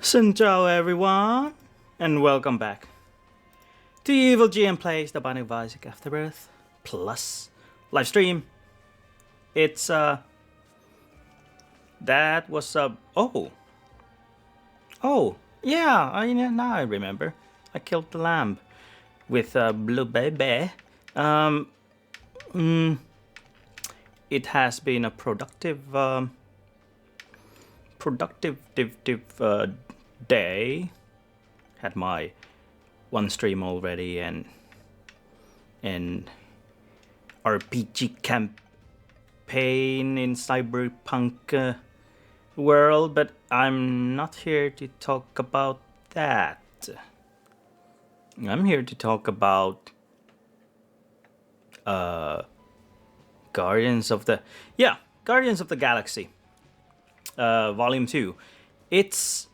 Xin chào everyone, and welcome back to Evil GM Plays the Binding of Isaac Afterbirth Plus live stream. It's that was yeah, now I remember. I killed the lamb with Blue Baby. It has been a productive day. Had my one stream already and RPG campaign in cyberpunk world, but I'm not here to talk about that. I'm here to talk about Guardians of the Galaxy, Volume 2. It's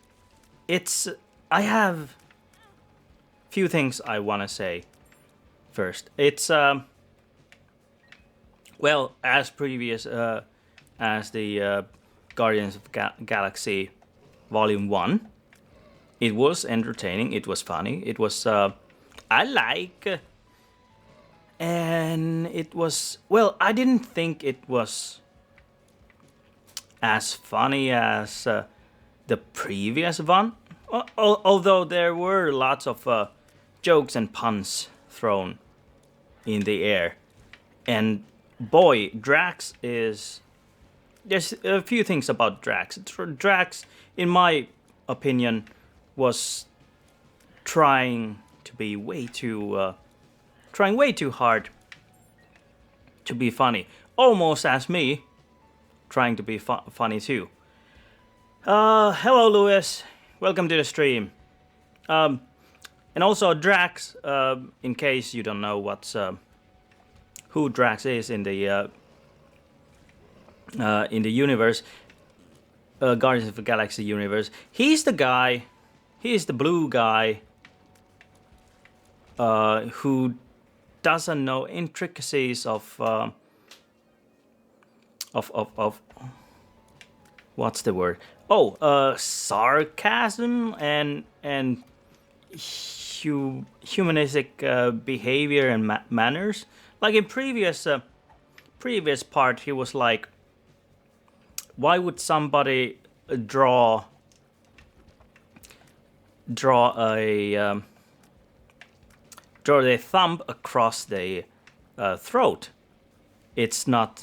I have few things I want to say first. It's well, as previous as the Guardians of Galaxy Volume 1, it was entertaining, it was funny, it was I like, and it was, well, I didn't think it was as funny as the previous one, although there were lots of jokes and puns thrown in the air. And boy, Drax is... There's a few things about Drax. Drax, in my opinion, was trying way too hard to be funny. Almost as me, trying to be funny too. Hello, Lewis. Welcome to the stream. And also Drax, in case you don't know who Drax is in the universe, Guardians of the Galaxy universe. He's the guy. He's the blue guy who doesn't know intricacies of what's the word? Sarcasm and humanistic behavior and manners. Like in previous part, he was like, why would somebody draw their thumb across the throat? It's not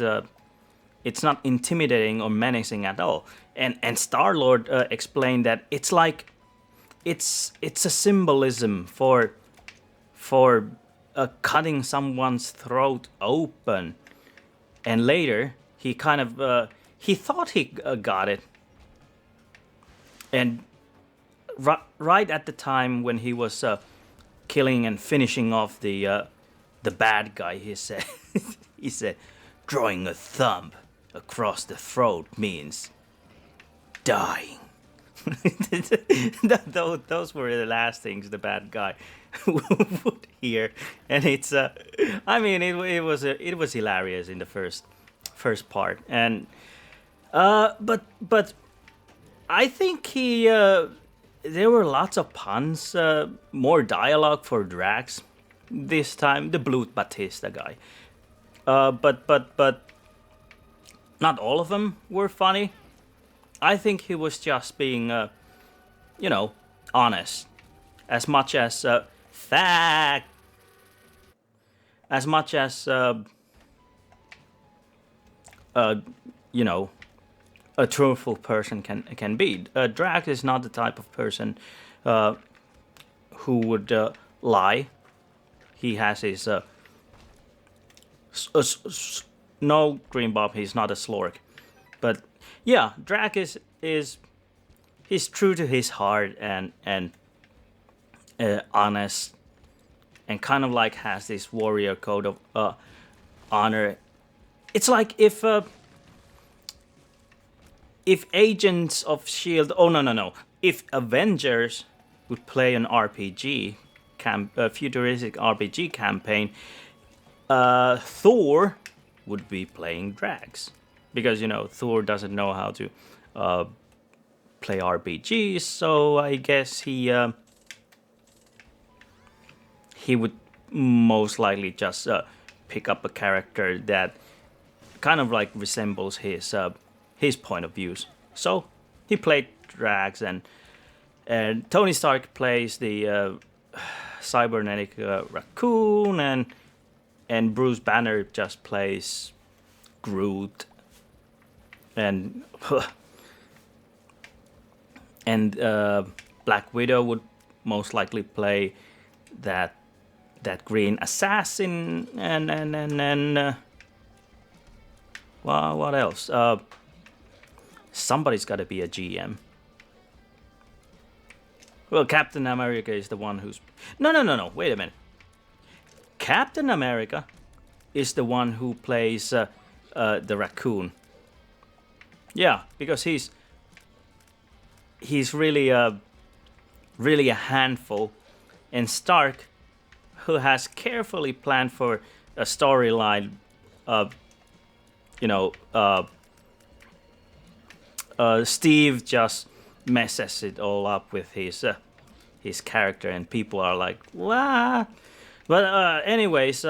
intimidating or menacing at all. And Star-Lord explained that it's like it's a symbolism for cutting someone's throat open. And later he kind of he thought he got it. And right at the time when he was killing and finishing off the bad guy, he said he said, drawing a thumb across the throat means dying. Those were the last things the bad guy would hear, and it's I mean, it was hilarious in the first part, and but I think he there were lots of puns, more dialogue for Drax this time, the Blue Batista guy, but not all of them were funny. I think he was just being, honest. As much as fact. As much as, a truthful person can be. Drax is not the type of person who would lie. He has his... no, Green Bob, he's not a slork. But yeah, Drax is he's true to his heart and honest, and kind of like has this warrior code of honor. It's like if Agents of Shield, if Avengers would play an RPG futuristic RPG campaign, Thor would be playing Drax. Because, Thor doesn't know how to play RPGs, so I guess he would most likely just pick up a character that kind of like resembles his point of views. So he played Drax, and Tony Stark plays the cybernetic raccoon, and Bruce Banner just plays Groot, and and Black Widow would most likely play that green assassin, and well, what else? Somebody's got to be a GM. Well, Captain America is the one who's... No, wait a minute. Captain America is the one who plays the raccoon. Yeah, because he's really a handful. And Stark, who has carefully planned for a storyline, Steve just messes it all up with his character, and people are like, "What?" But anyways,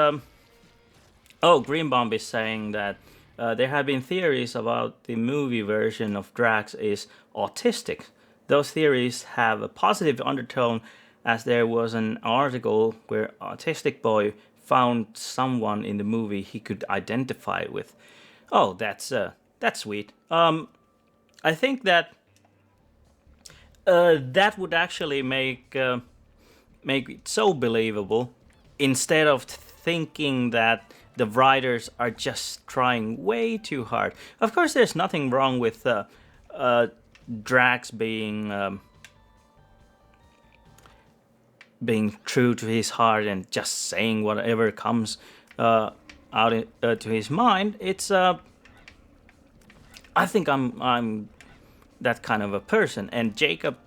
Green Bomb is saying that there have been theories about the movie version of Drax is autistic. Those theories have a positive undertone, as there was an article where autistic boy found someone in the movie he could identify with. Oh, that's sweet. I think that that would actually make it so believable, instead of thinking that the writers are just trying way too hard. Of course, there's nothing wrong with Drax being true to his heart and just saying whatever comes out to his mind. It's I think I'm that kind of a person, and Jacob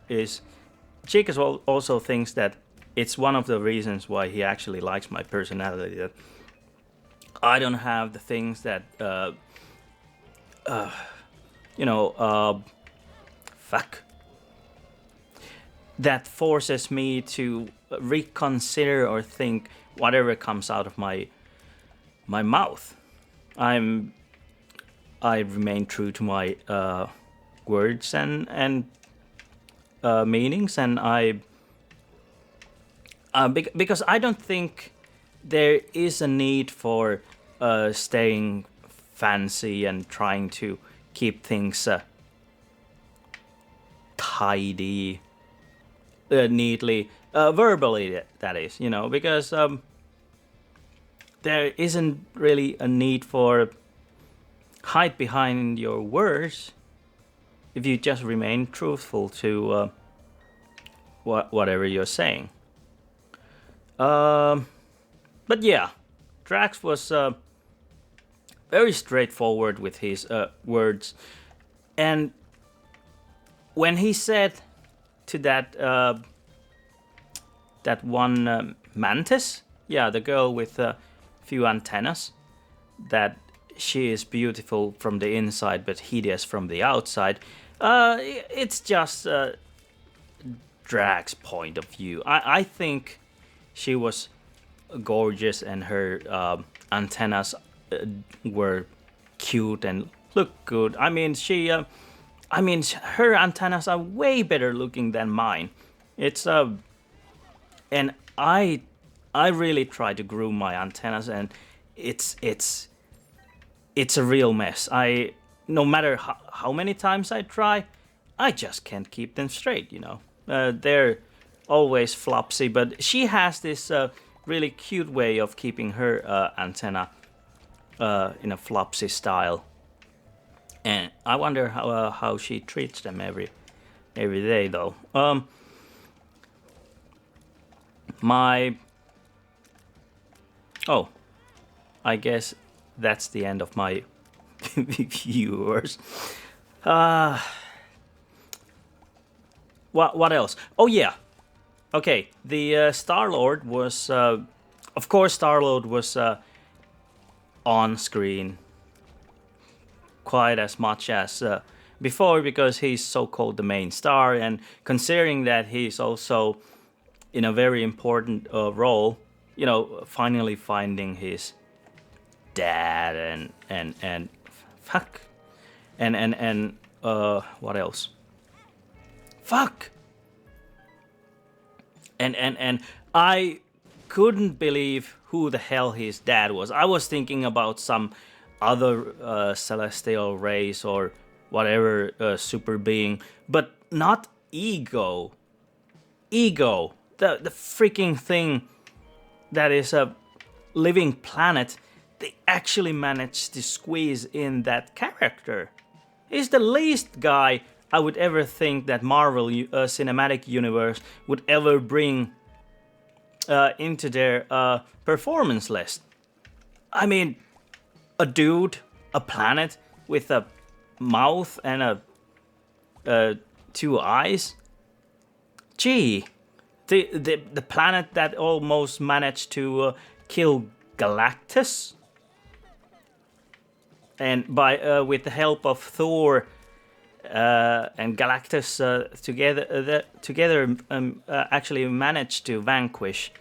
also thinks that it's one of the reasons why he actually likes my personality, that I don't have the things that that forces me to reconsider or think whatever comes out of my mouth. I remain true to my words and meanings, and because I don't think there is a need for staying fancy and trying to keep things tidy, neatly, verbally, that is, because there isn't really a need for hide behind your words if you just remain truthful to whatever you're saying. But yeah, Drax was very straightforward with his words, and when he said to that one mantis, yeah, the girl with a few antennas, that she is beautiful from the inside but hideous from the outside, it's just Drax's point of view. I think she was gorgeous, and her antennas were cute and looked good. I mean, her antennas are way better looking than mine. It's and I really try to groom my antennas, and it's a real mess. No matter how many times I try, I just can't keep them straight. They're always flopsy. But she has this really cute way of keeping her antenna in a flopsy style, and I wonder how she treats them every day, though. I guess that's the end of my viewers. What else? Oh yeah. Okay, the Star-Lord was, of course, Star-Lord was on screen quite as much as before because he's so-called the main star, and considering that he's also in a very important role, you know, finally finding his dad and fuck and what else? Fuck. And I couldn't believe who the hell his dad was. I was thinking about some other celestial race or whatever super being, but not Ego. Ego, the freaking thing that is a living planet. They actually managed to squeeze in that character. He's the least guy I would ever think that Marvel Cinematic Universe would ever bring into their performance list. I mean, a dude, a planet with a mouth and two eyes. Gee, the planet that almost managed to kill Galactus, and by with the help of Thor and Galactus together actually managed to vanquish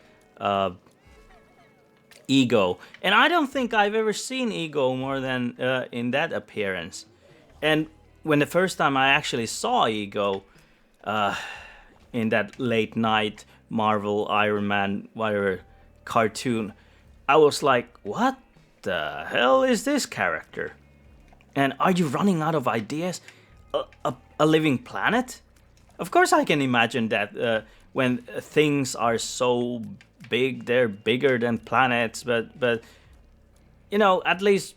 Ego. And I don't think I've ever seen Ego more than in that appearance. And when the first time I actually saw Ego in that late night Marvel Iron Man whatever cartoon, I was like, what the hell is this character? And are you running out of ideas? A living planet? Of course I can imagine that when things are so big, they're bigger than planets, but you know, at least,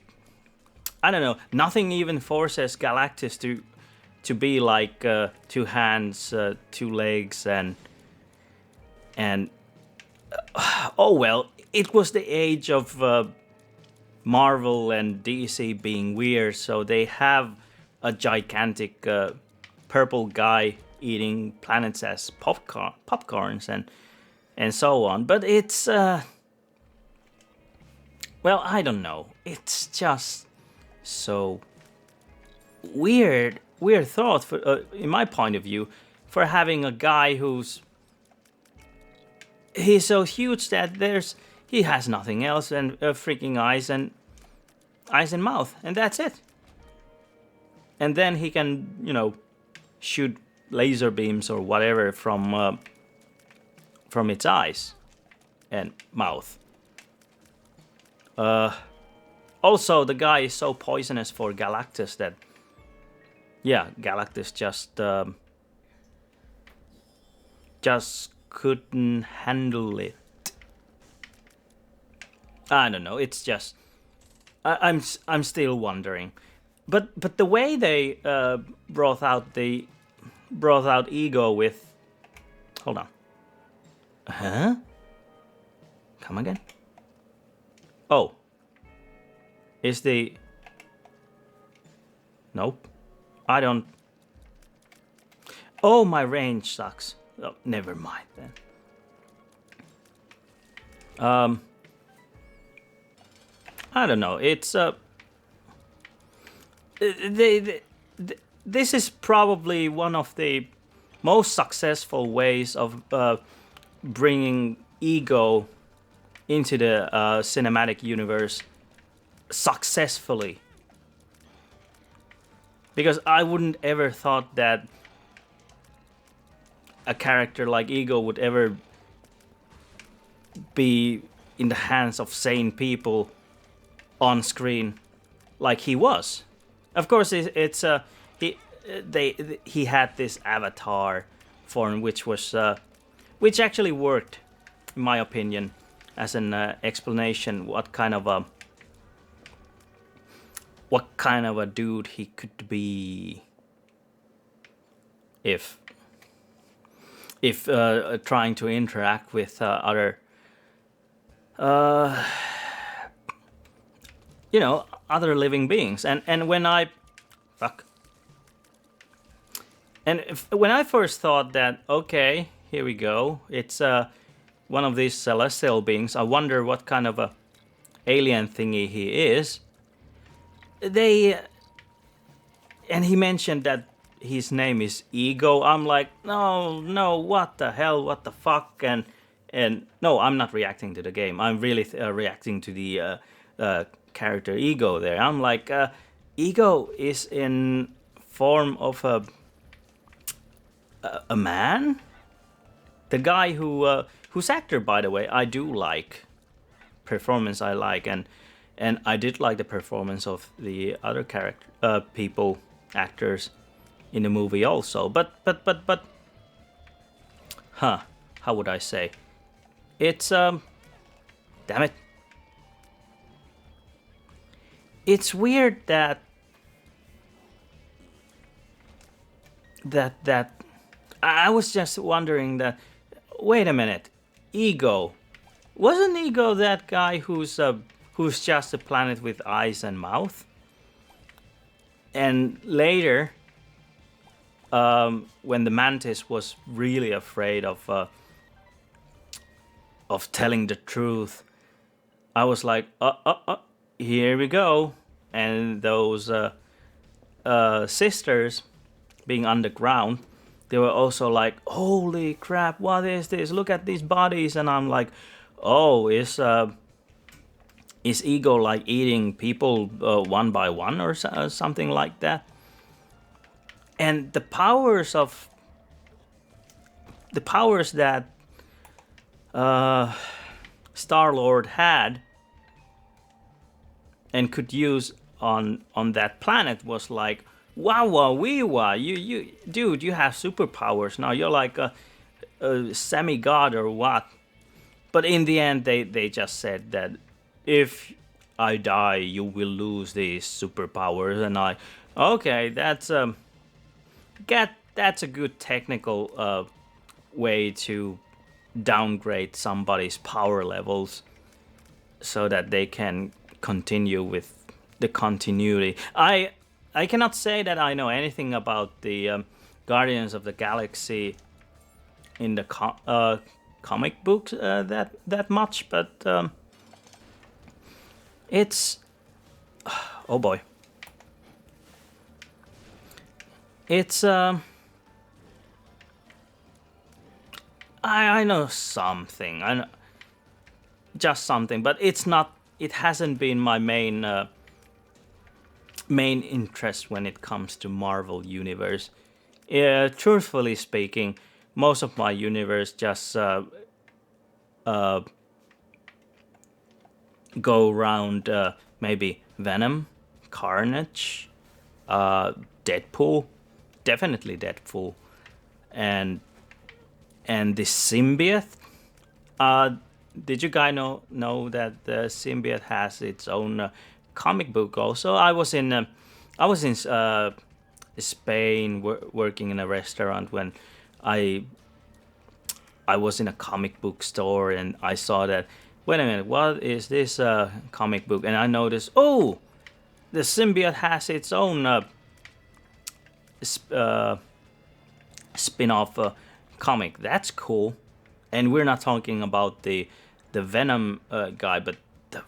I don't know, nothing even forces Galactus to be like 2 hands, 2 legs, and oh well, it was the age of Marvel and DC being weird, so they have a gigantic purple guy eating planets as popcorns and so on. But it's well, I don't know. It's just so weird thought for, in my point of view, for having a guy he's so huge that he has nothing else and freaking eyes and mouth, and that's it. And then he can, you know, shoot laser beams or whatever from its eyes and mouth. Also, the guy is so poisonous for Galactus that, yeah, Galactus just couldn't handle it. I don't know. It's just I'm still wondering. But the way they brought out Ego with, hold on, come again? Oh, is the nope? I don't. Oh, my range sucks. Oh, never mind then. I don't know. It's this is probably one of the most successful ways of bringing Ego into the cinematic universe successfully. Because I wouldn't ever thought that a character like Ego would ever be in the hands of sane people on screen like he was. Of course, he had this avatar form, which actually worked, in my opinion, as an explanation what kind of a dude he could be if trying to interact with other other living beings. And when I when I first thought that, okay, here we go, it's one of these celestial beings, I wonder what kind of a alien thingy he is. and he mentioned that his name is Ego. I'm like, no, what the hell, what the fuck, and no, I'm not reacting to the game. I'm really reacting to the character Ego there. I'm like, Ego is in form of a man. The guy whose actor, by the way, I do like. Performance I like, and I did like the performance of the other character people, actors in the movie also. But how would I say? It's damn it. It's weird that I was just wondering that. Wait a minute, Ego. Wasn't Ego that guy who's just a planet with eyes and mouth? And later, when the Mantis was really afraid of telling the truth, I was like, here we go. And those sisters being underground, they were also like, holy crap, what is this? Look at these bodies. And I'm like, oh, is Ego like eating people one by one or something like that? And the powers that Star-Lord had and could use on that planet was like, wow, wee wah, you dude, you have superpowers now. You're like a semi-god or what? But in the end, they just said that if I die, you will lose these superpowers. And okay, that's a good technical way to downgrade somebody's power levels so that they can continue with the continuity. I cannot say that I know anything about the Guardians of the Galaxy in the comic books that much, but it's oh boy, it's I know something, I know just something, but it's not. It hasn't been my main interest when it comes to Marvel universe. Truthfully speaking, most of my universe just go around maybe Venom, Carnage, Deadpool, definitely Deadpool, and the symbiote. Did you guys know that the symbiote has its own comic book also? I was in Spain working in a restaurant when I was in a comic book store and I saw that. Wait a minute, what is this comic book? And I noticed, oh, the symbiote has its own spin-off comic. That's cool. And we're not talking about the Venom guy, but the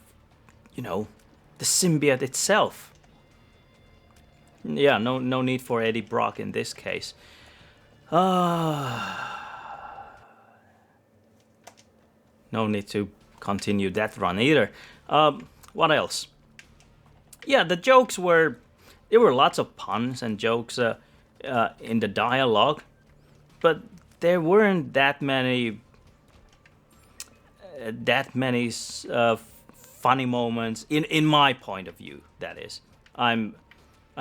symbiote itself. Yeah, no need for Eddie Brock in this case. No need to continue that run either. What else? Yeah, the jokes there were lots of puns and jokes in the dialogue, but there weren't that many funny moments in my point of view. That is, I'm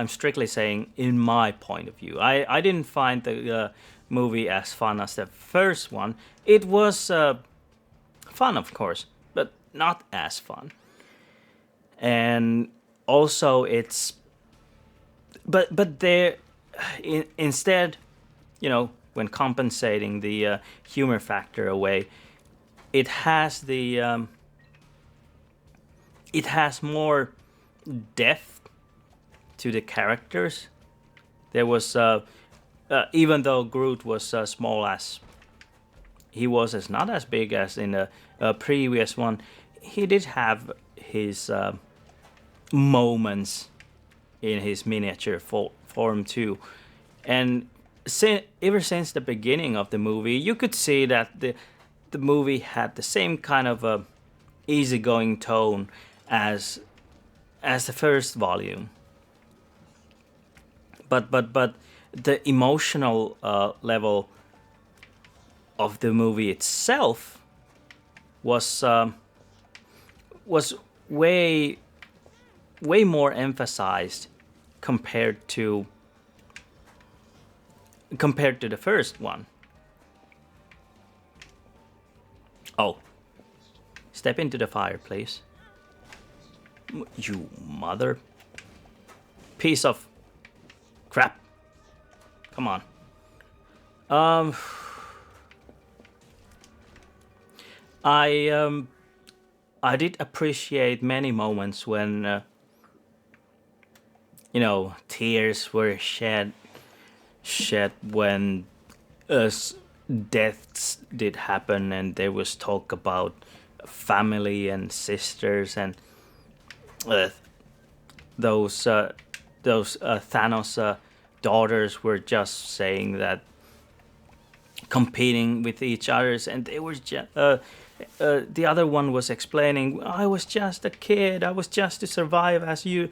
strictly saying in my point of view. I didn't find the movie as fun as the first one. It was fun, of course, but not as fun. And also, it's but there instead, when compensating the humor factor away, it has more depth to the characters. There was even though Groot was small as he was, as not as big as in the previous one, he did have his moments in his miniature transform too. And ever since the beginning of the movie, you could see that the movie had the same kind of a easygoing tone as the first volume. But the emotional level of the movie itself was way more emphasized compared to the first one. Oh, step into the fire, please. You mother piece of crap. Come on. I did appreciate many moments when tears were shed when deaths did happen, and there was talk about family and sisters, and those Thanos daughters were just saying that, competing with each others, and they were the other one was explaining, I was just a kid, I was just to survive as you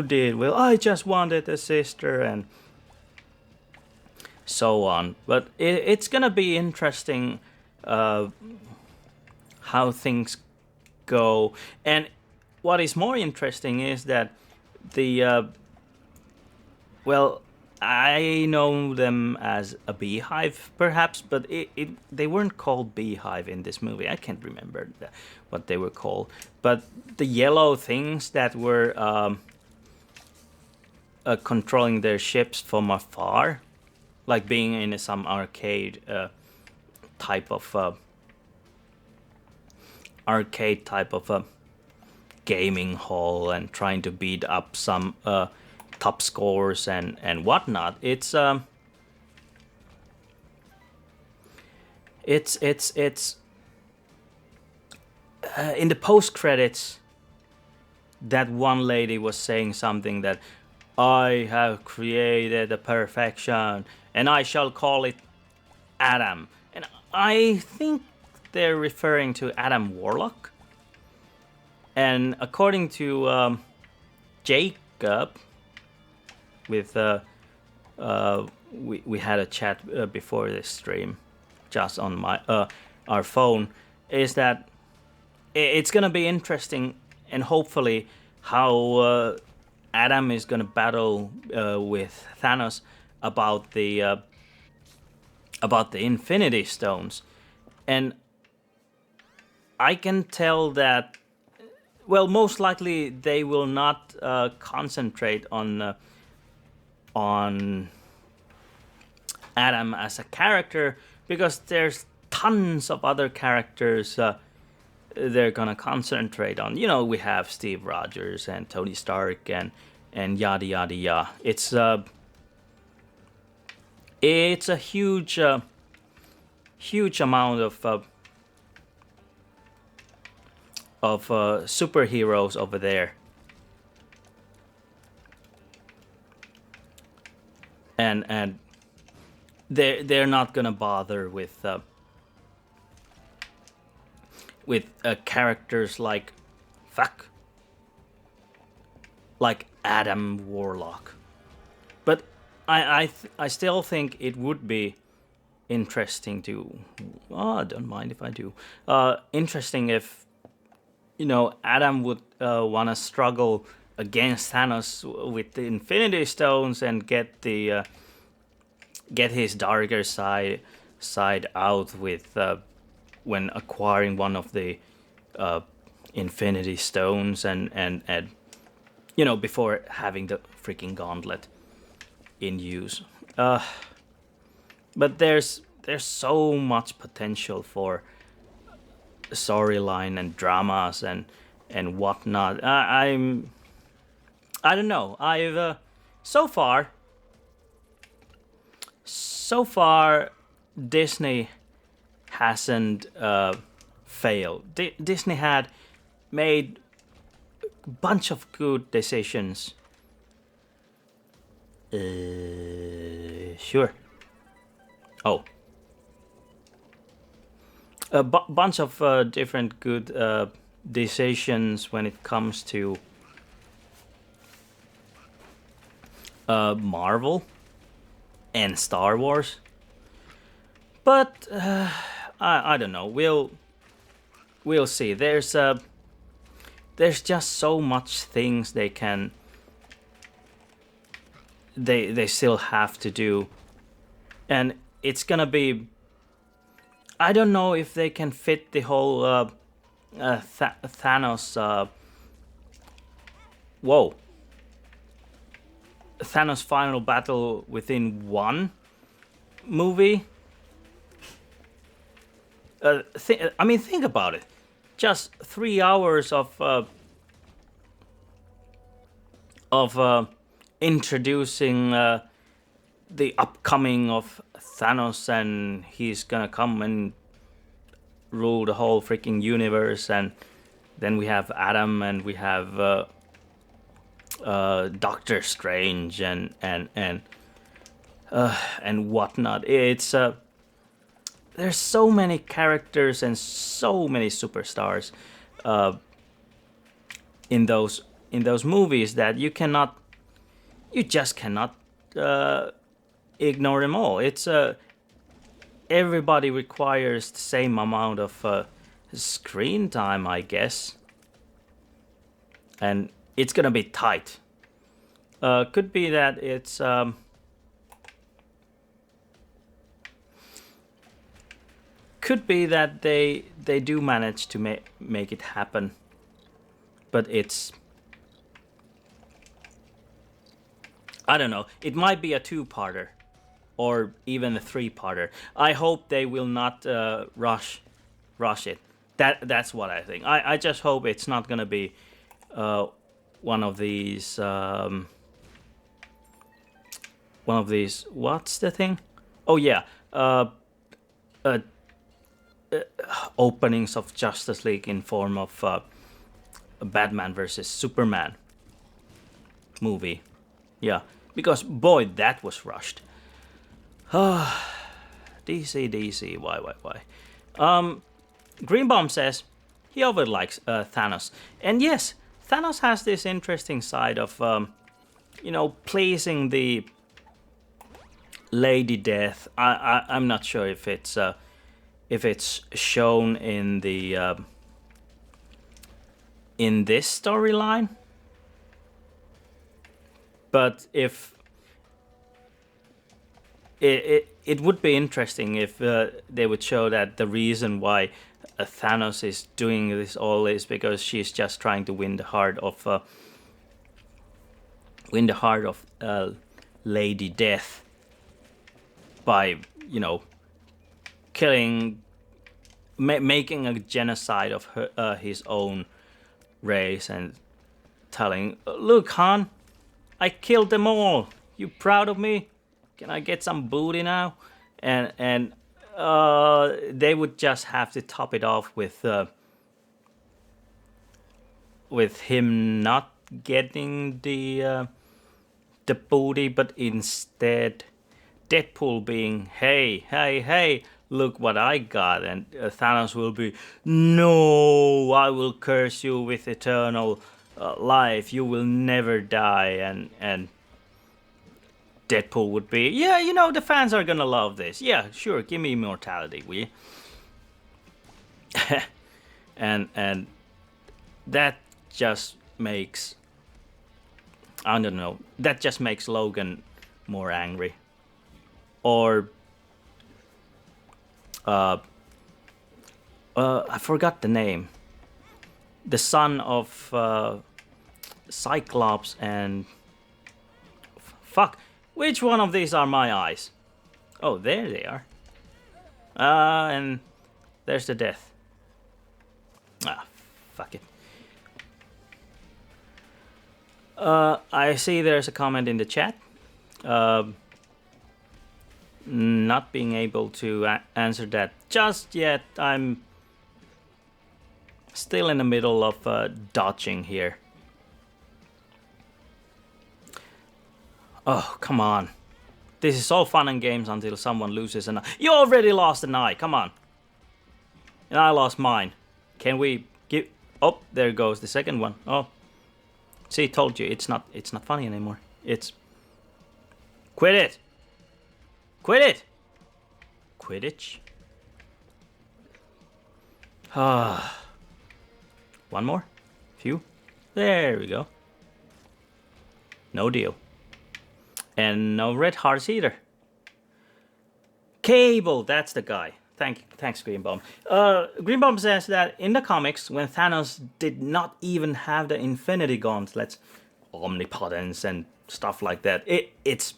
did. Well, I just wanted a sister, and so on. But it's gonna be interesting how things go. And what is more interesting is that I know them as a beehive, perhaps, but they weren't called beehive in this movie. I can't remember what they were called. But the yellow things that were controlling their ships from afar, like being in some arcade type of gaming hall and trying to beat up some top scores and whatnot. It's in the post credits, that one lady was saying something that, I have created a perfection and I shall call it Adam. And I think they're referring to Adam Warlock. And according to Jacob, with we had a chat before this stream, just on my our phone, is that it's gonna be interesting, and hopefully how Adam is gonna battle with Thanos about the Infinity Stones. And I can tell that, well, most likely they will not concentrate on Adam as a character, because there's tons of other characters they're gonna concentrate on. We have Steve Rogers and Tony Stark and yada yada yada. It's a huge amount of superheroes over there, and they're not gonna bother with characters like Adam Warlock. But I still think it would be interesting to, I don't mind if I do, interesting if Adam would want to struggle against Thanos with the Infinity Stones and get his darker side out with when acquiring one of the Infinity Stones and before having the freaking gauntlet in use. But there's so much potential for storyline and dramas and whatnot. I don't know. I've so far Disney hasn't failed. Disney had made a bunch of good decisions Sure. Oh. A bunch of different good decisions when it comes to Marvel and Star Wars. But I don't know. We'll see. There's just so much things they still have to do, and it's gonna be. I don't know if they can fit the whole Thanos. Thanos final battle within one movie. Think about it. Just 3 hours of introducing the upcoming of Thanos, and he's gonna come and rule the whole freaking universe, and then we have Adam, and we have Doctor Strange, and whatnot. It's there's so many characters and so many superstars in those movies that you just cannot ignore them all. It's everybody requires the same amount of screen time, I guess, and it's gonna be tight. Could be that it's could be that they do manage to make it happen, but it's, I don't know. It might be a 2-parter, or even a 3-parter. I hope they will not rush it. That's what I think. I just hope it's not gonna be one of these. What's the thing? Oh yeah. Openings of Justice League in form of a Batman versus Superman movie. Yeah, because boy, that was rushed. DC, why? Greenbaum says he over likes Thanos, and yes, Thanos has this interesting side of pleasing the Lady Death. I'm not sure if it's shown in the in this storyline, but if it would be interesting if they would show that the reason why Thanos is doing this all is because she's just trying to win the heart of Lady Death by killing, making a genocide of his own race, and telling, "Look, Han, I killed them all. You proud of me? Can I get some booty now?" And they would just have to top it off with him not getting the booty, but instead Deadpool being, hey, look what I got, and Thanos will be, "No, I will curse you with eternal life. You will never die," and Deadpool would be, "Yeah, the fans are gonna love this. Yeah, sure, give me immortality, will you?" and that just makes, I don't know, that just makes Logan more angry. Or I forgot the name. The son of Cyclops and fuck. Which one of these are my eyes? Oh, there they are. And there's the death. Fuck it. I see there's a comment in the chat. Not being able to answer that just yet. I'm still in the middle of dodging here. Oh, come on. This is all fun and games until someone loses an eye. You already lost an eye, come on. And I lost mine. Can we give... Oh, there goes the second one. Oh. See, told you, it's not funny anymore. It's... Quit it! Quit it! Quidditch? Ah. One more? Few? There we go. No deal. And no red hearts either. Cable, that's the guy. Thanks, Greenbaum. Greenbaum says that in the comics, when Thanos did not even have the Infinity Gauntlets, omnipotence and stuff like that, it's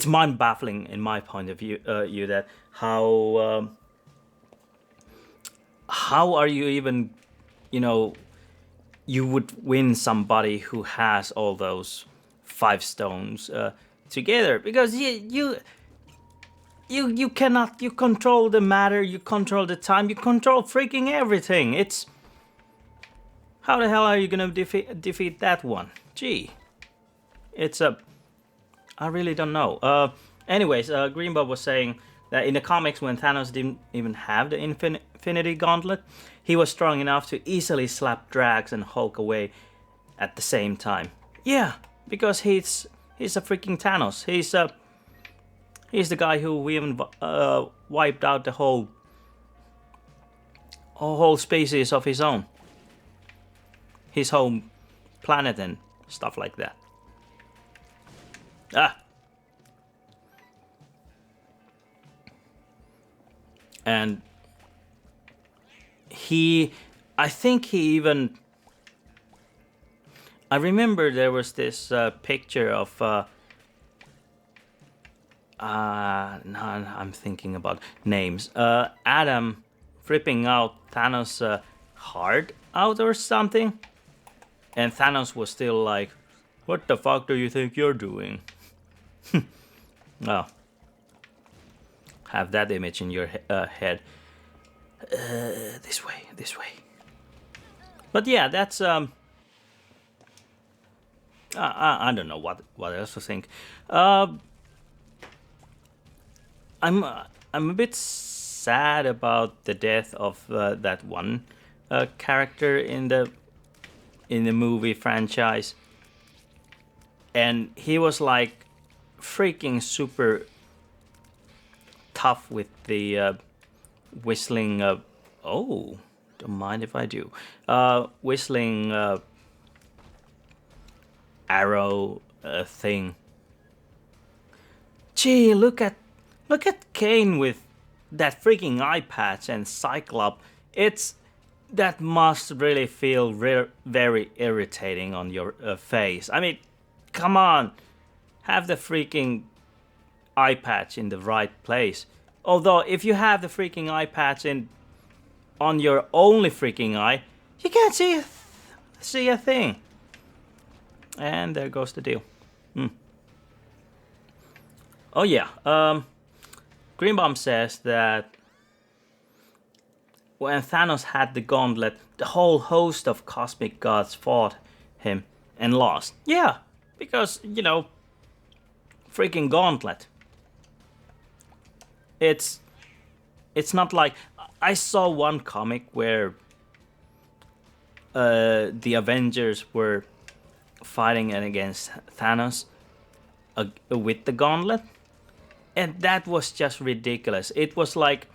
mind-baffling in my point of view. That how are you even, you would win somebody who has all those 5 stones together, because you cannot, you control the matter, you control the time, you control freaking everything. It's, how the hell are you gonna defeat that one? Gee, it's I really don't know. Anyways, Greenbow was saying that in the comics, when Thanos didn't even have the Infinity Gauntlet, he was strong enough to easily slap Drax and Hulk away at the same time. Yeah, because he's a freaking Thanos. He's the guy who even wiped out the whole species of his own, his home planet and stuff like that. And I think he even, I remember there was this picture of, no, I'm thinking about names. Adam ripping out Thanos' heart out or something. And Thanos was still like, what the fuck do you think you're doing? Oh. Have that image in your head. This way. But yeah, that's I don't know what else to think. I'm a bit sad about the death of that one character in the movie franchise, and he was like freaking super tough with the whistling. Oh, don't mind if I do. Whistling arrow thing. Gee, look at Kane with that freaking eye patch and Cyclops. That must really feel very irritating on your face. I mean, come on, have the freaking eye patch in the right place. Although if you have the freaking eye patch on your only freaking eye, you can't see a thing. And there goes the deal. Oh yeah, Greenbaum says that when Thanos had the gauntlet, the whole host of cosmic gods fought him and lost. Yeah, because, freaking gauntlet. It's not like, I saw one comic where the Avengers were fighting against Thanos with the gauntlet, and that was just ridiculous. It was like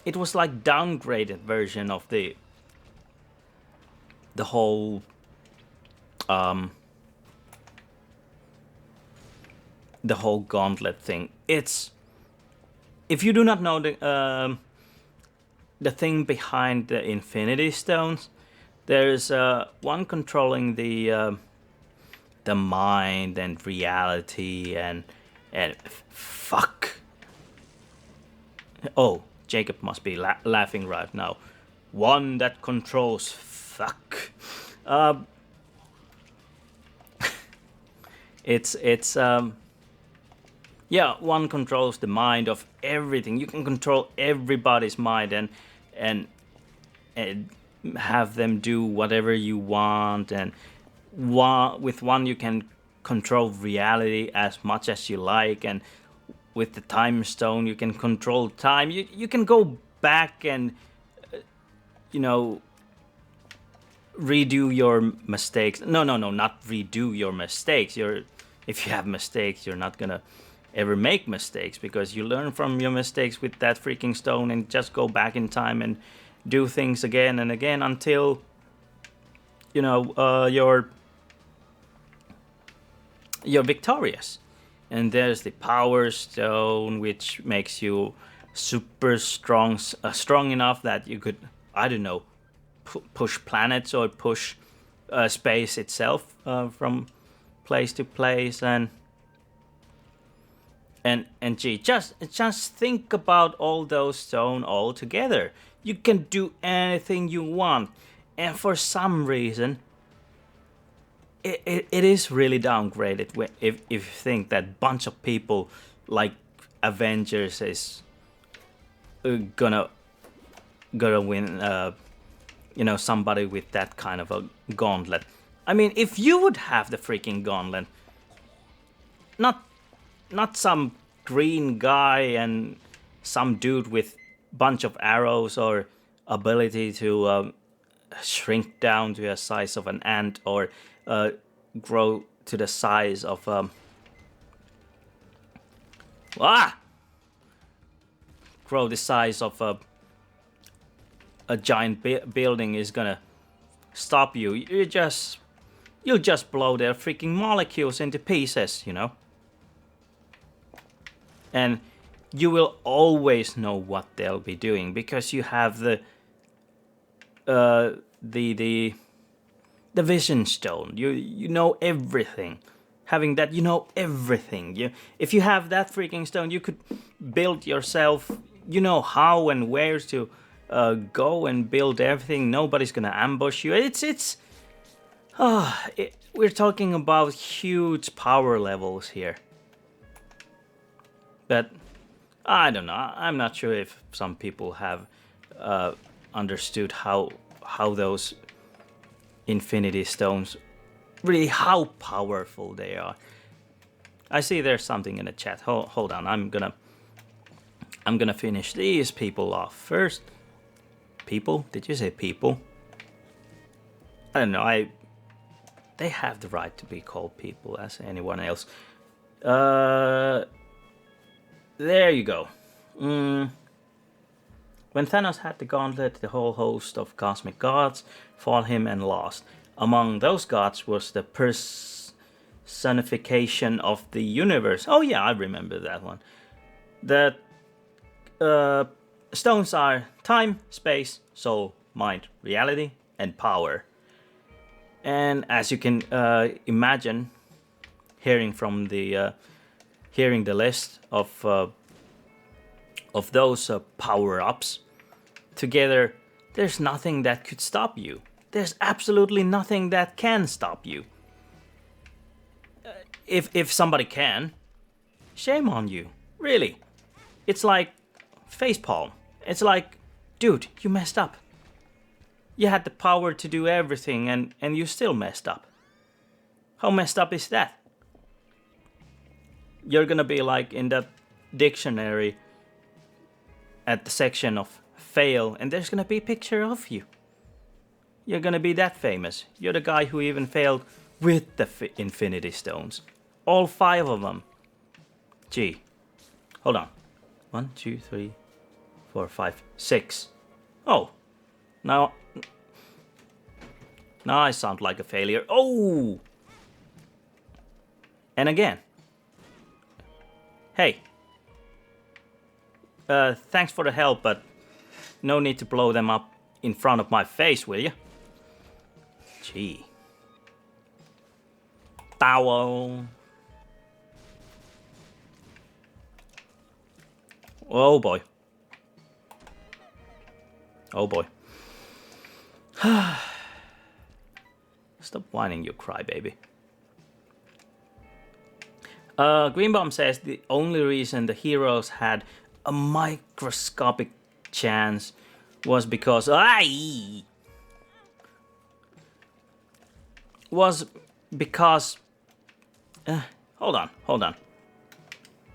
downgraded version of the whole gauntlet thing. It's, if you do not know the thing behind the Infinity Stones, there's one controlling the mind and reality and fuck. Oh, Jacob must be laughing right now. One that controls fuck. It's yeah, one controls the mind of everything. You can control everybody's mind and have them do whatever you want, and with one you can control reality as much as you like, and with the time stone you can control time. You can go back and redo your mistakes. No, not redo your mistakes. If you have mistakes, you're not gonna ever make mistakes, because you learn from your mistakes with that freaking stone and just go back in time and do things again and again until you're victorious. And there's the power stone, which makes you super strong, strong enough that you could, I don't know, push planets or push space itself from place to place. And gee, just think about all those stone all together. You can do anything you want, and for some reason it is really downgraded if you think that bunch of people like Avengers is gonna win somebody with that kind of a gauntlet. I mean, if you would have the freaking gauntlet, not some green guy and some dude with bunch of arrows or ability to shrink down to the size of an ant, or grow to the size of grow the size of a giant building is gonna stop you. You'll just blow their freaking molecules into pieces, and you will always know what they'll be doing, because you have the vision stone. You know everything. Having that, you know everything. If you have that freaking stone, you could build yourself. You know how and where to go and build everything. Nobody's gonna ambush you. We're talking about huge power levels here. But I don't know. I'm not sure if some people have understood how those Infinity Stones, really how powerful they are. I see there's something in the chat. Hold on. I'm gonna finish these people off first. People? Did you say people? I don't know. They have the right to be called people as anyone else. There you go. When Thanos had the gauntlet, the whole host of cosmic gods fought him and lost. Among those gods was the personification of the universe. Oh yeah, I remember that one. The stones are time, space, soul, mind, reality, and power. And as you can imagine, hearing the list of those power-ups together, there's nothing that could stop you. There's absolutely nothing that can stop you. If somebody can, shame on you. Really. It's like facepalm. It's like, dude, you messed up. You had the power to do everything and you still messed up. How messed up is that? You're gonna be like in that dictionary at the section of fail, and there's gonna be a picture of you. You're gonna be that famous. You're the guy who even failed with the Infinity Stones. All 5 of them. Gee. Hold on. 1, 2, 3, 4, 5, 6. Oh. Now I sound like a failure. Oh! And again. Hey. Thanks for the help, but no need to blow them up in front of my face, will you? Gee. Towel. Oh boy. Oh boy. Stop whining, you crybaby. Greenbaum says the only reason the heroes had a microscopic chance was because hold on.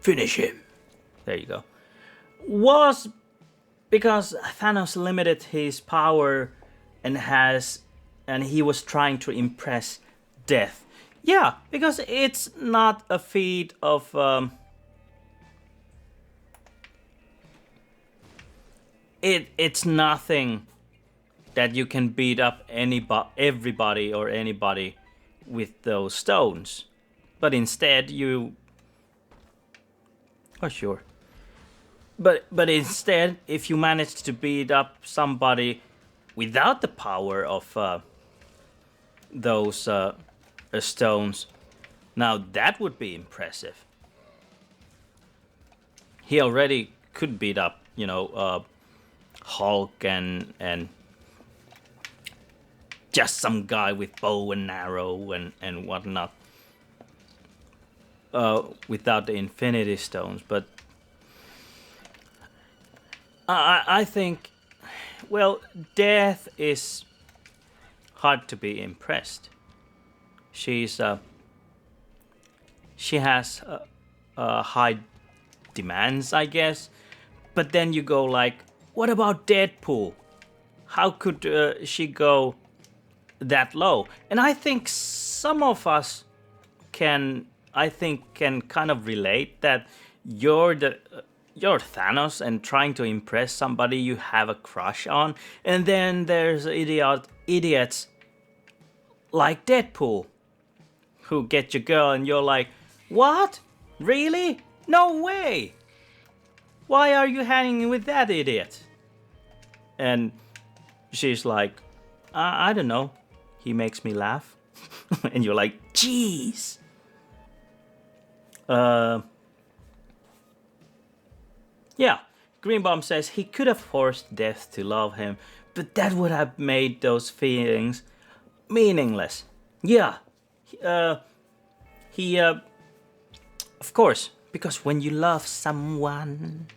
Finish him. There you go. Was because Thanos limited his power and he was trying to impress death. Yeah, because it's not a feat of it's nothing that you can beat up everybody or anybody with those stones. But instead you oh sure. But instead, if you manage to beat up somebody without the power of those stones, now that would be impressive. He already could beat up, Hulk and just some guy with bow and arrow and whatnot without the Infinity Stones, but I think, well, Death is hard to be impressed. She has high demands, I guess. But then you go like, what about Deadpool? How could she go that low? And I think some of us can kind of relate that you're Thanos and trying to impress somebody you have a crush on, and then there's idiots like Deadpool who get your girl and you're like, what? Really? No way! Why are you hanging with that idiot? And she's like, I don't know. He makes me laugh. And you're like, jeez. Yeah, Greenbaum says he could have forced Death to love him, but that would have made those feelings meaningless. Yeah, he of course, because when you love someone,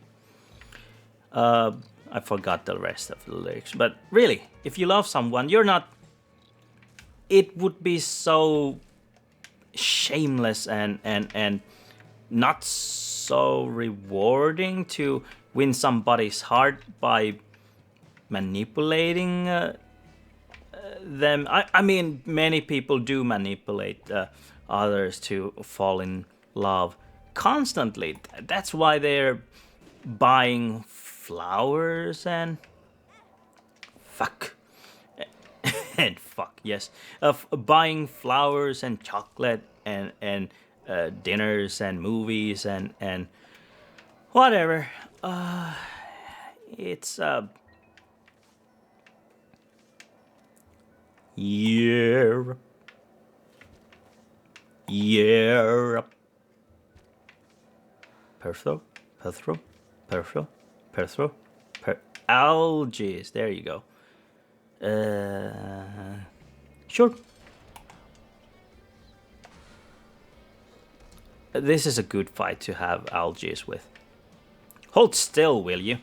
I forgot the rest of the lyrics, but really, if you love someone, you're not. It would be so shameless and not so rewarding to win somebody's heart by manipulating them. I mean, many people do manipulate others to fall in love constantly. That's why they're buying flowers and fuck. And fuck, yes. Buying flowers and chocolate and dinners and movies and whatever. It's yeah. Yeah. Perthro. Algae. There you go. Sure. This is a good fight to have algae with. Hold still, will you?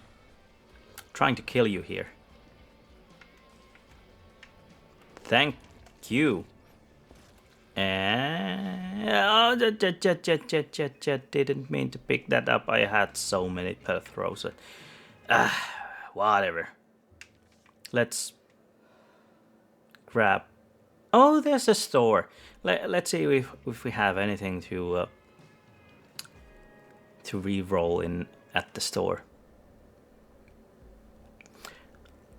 Trying to kill you here. Thank you. Oh, didn't mean to pick that up. I had so many Perthros. Whatever. Let's grab. Oh, there's a store. Let's see if we have anything to re-roll in at the store.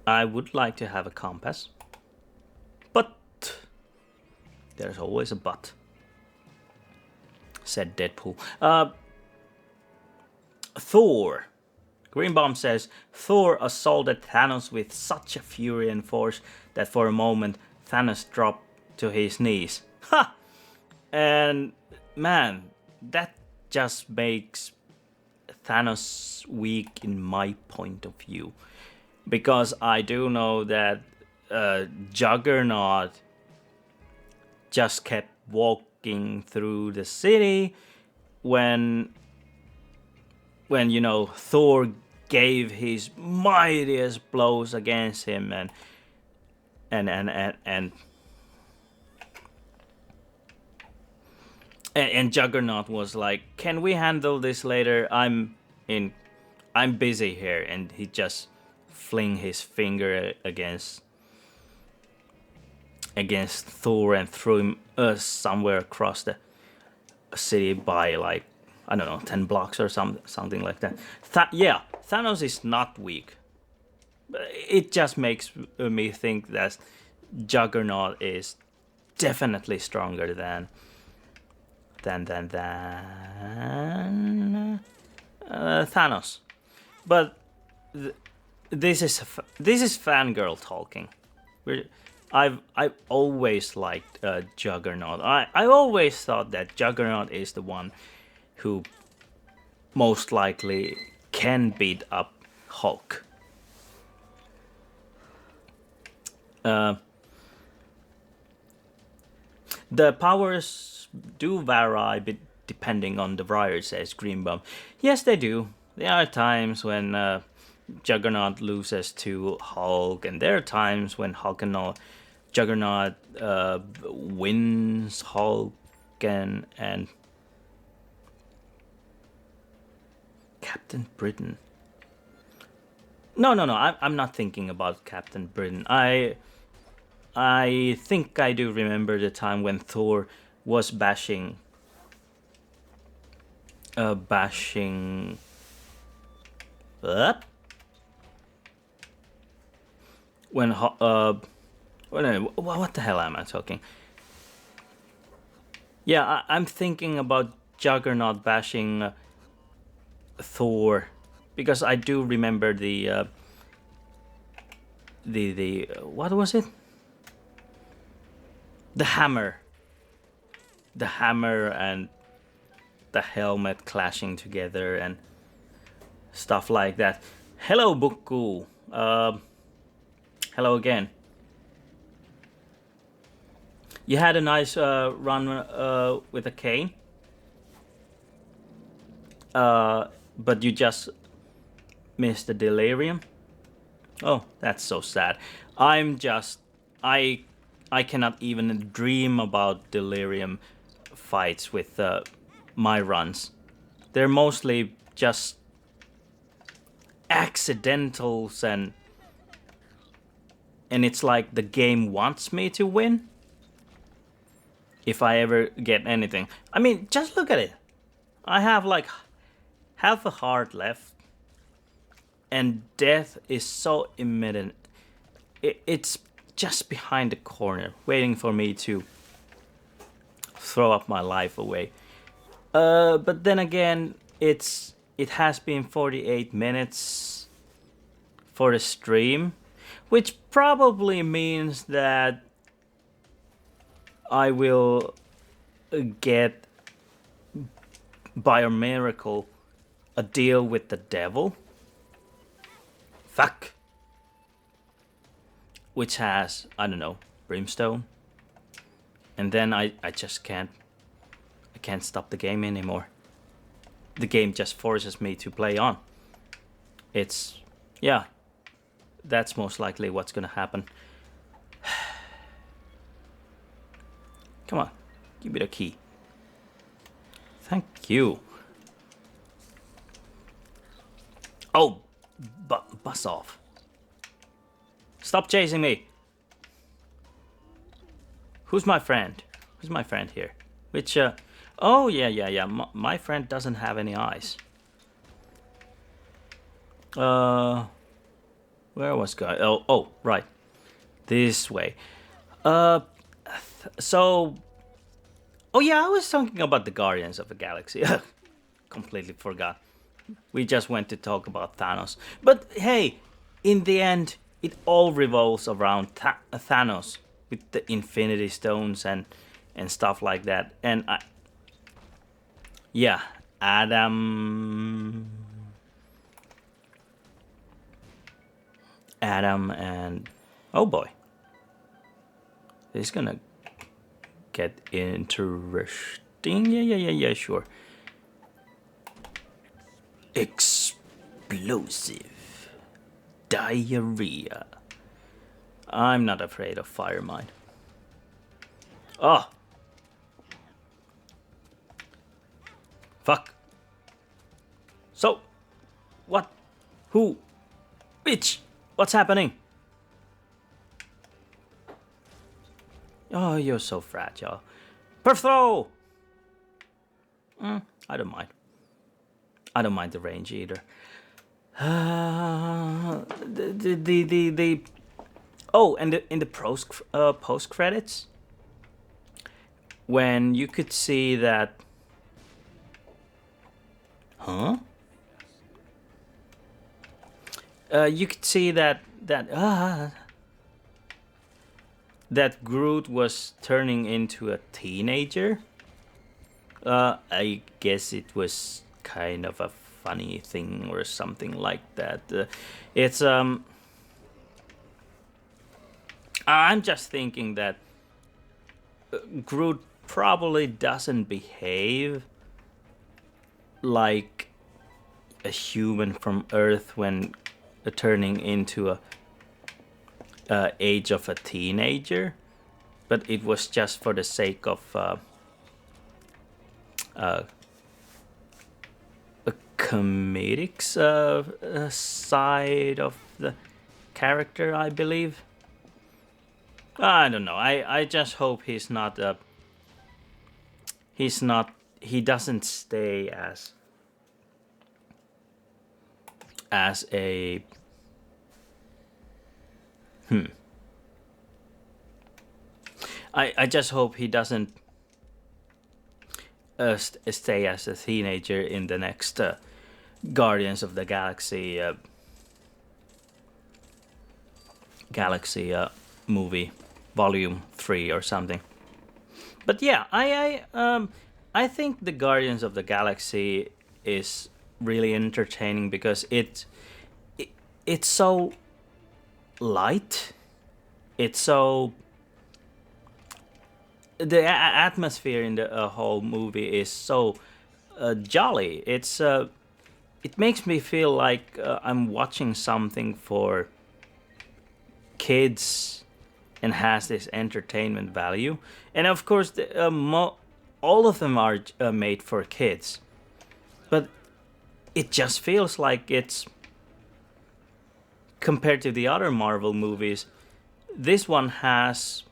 I would like to have a compass, but there's always a but. Said Deadpool. Thor. Greenbaum says Thor assaulted Thanos with such a fury and force that for a moment Thanos dropped to his knees. Ha! And man, that just makes Thanos weak in my point of view. Because I do know that Juggernaut just kept walking through the city when Thor gave his mightiest blows against him and And Juggernaut was like, "Can we handle this later? I'm busy here," and he just fling his finger against Thor and threw him somewhere across the city by like, I don't know, 10 blocks or something like that. Yeah, Thanos is not weak. It just makes me think that Juggernaut is definitely stronger than Thanos. But this is fangirl talking. I've always liked Juggernaut. I always thought that Juggernaut is the one who most likely can beat up Hulk. The powers do vary depending on the writer, says Greenbaum. Yes, they do. There are times when Juggernaut loses to Hulk, and there are times when Juggernaut wins Hulk, and Captain Britain. No. I'm not thinking about Captain Britain. I think I do remember the time when Thor was bashing what? What the hell am I talking? Yeah, I'm thinking about Juggernaut bashing Thor, because I do remember the what was it? The hammer and the helmet clashing together and stuff like that. Hello, Buku. Hello again. You had a nice run with a cane, but you just missed the delirium. Oh, that's so sad. I cannot even dream about delirium fights with my runs. They're mostly just accidentals, and it's like the game wants me to win if I ever get anything. I mean, just look at it. I have like half a heart left, and death is so imminent. It's just behind the corner, waiting for me to throw up my life away. But then again, it has been 48 minutes for the stream, which probably means that I will get, by a miracle, a deal with the devil. Fuck. Which has, I don't know, brimstone. And then I just can't stop the game anymore. The game just forces me to play on. Yeah, that's most likely what's gonna happen. Come on, give me the key. Thank you. Oh, buzz off. Stop chasing me. Who's my friend? Who's my friend here? Which, oh, yeah. My friend doesn't have any eyes. Where was guy? Oh, right. This way. So... Oh, yeah, I was talking about the Guardians of the Galaxy. Completely forgot. We just went to talk about Thanos. But, hey, in the end, it all revolves around Thanos with the Infinity Stones and stuff like that. And yeah, Adam and oh boy, this is gonna get interesting. Yeah, sure. Explosive diarrhea. I'm not afraid of fire mine. Oh, Fuck. So, what? Who? Which? What's happening? Oh, you're so fragile. Perf throw! I don't mind. I don't mind the range either. The oh, and in the post credits, when you could see that, you could see that that Groot was turning into a teenager. I guess it was kind of a funny thing or something like that. It's I'm just thinking that Groot probably doesn't behave like a human from Earth when turning into a age of a teenager, but it was just for the sake of a comedic side of the character, I believe. I don't know. I just hope he doesn't stay as a I just hope he doesn't stay as a teenager in the next Guardians of the Galaxy movie, Volume 3 or something. But yeah, I think the Guardians of the Galaxy is really entertaining because it's so light. It's so the atmosphere in the whole movie is so jolly. It makes me feel like I'm watching something for kids and has this entertainment value. And of course, all of them are made for kids. But it just feels like it's, compared to the other Marvel movies, this one has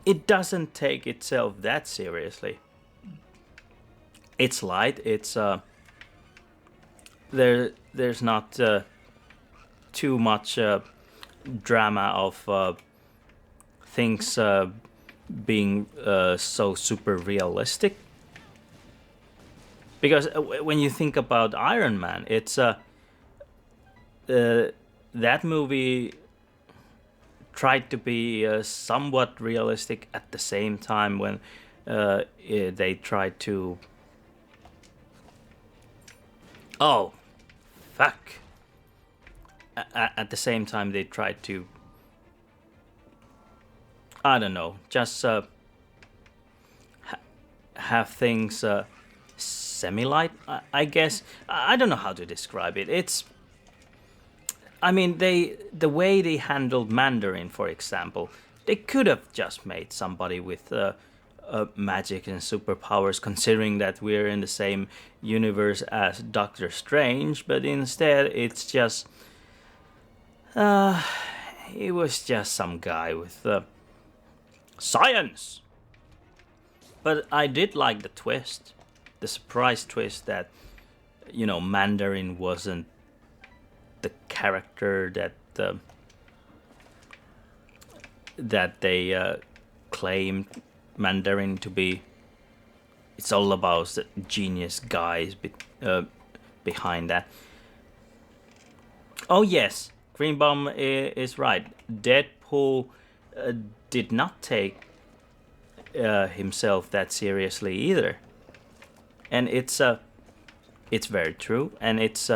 it doesn't take itself that seriously. It's light. It's there's not too much drama of things being so super realistic. Because when you think about Iron Man, it's that movie tried to be somewhat realistic at the same time when they tried to. Oh, fuck. At the same time, they tried to. I don't know, just have things semi-light, I guess. I don't know how to describe it. I mean, the way they handled Mandarin, for example, they could have just made somebody with magic and superpowers, considering that we're in the same universe as Doctor Strange, but instead it's just it was just some guy with science. But I did like the twist, the surprise twist that Mandarin wasn't the character that they claimed Mandarin to be. It's all about the genius guys behind that. Oh yes, Greenbaum is right. Deadpool did not take himself that seriously either, and it's very true, and it's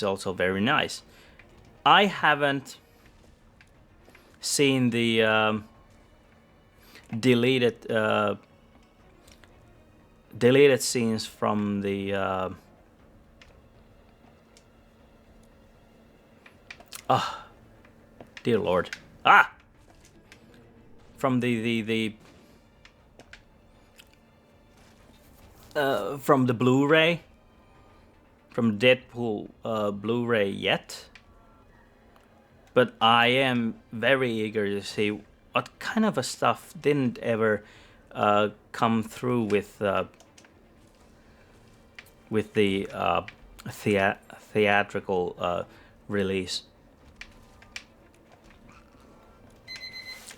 also very nice. I haven't seen the deleted scenes from the dear Lord. from from the Blu-ray, from Deadpool Blu-ray yet, but I am very eager to see what kind of a stuff didn't ever come through with the theatrical release.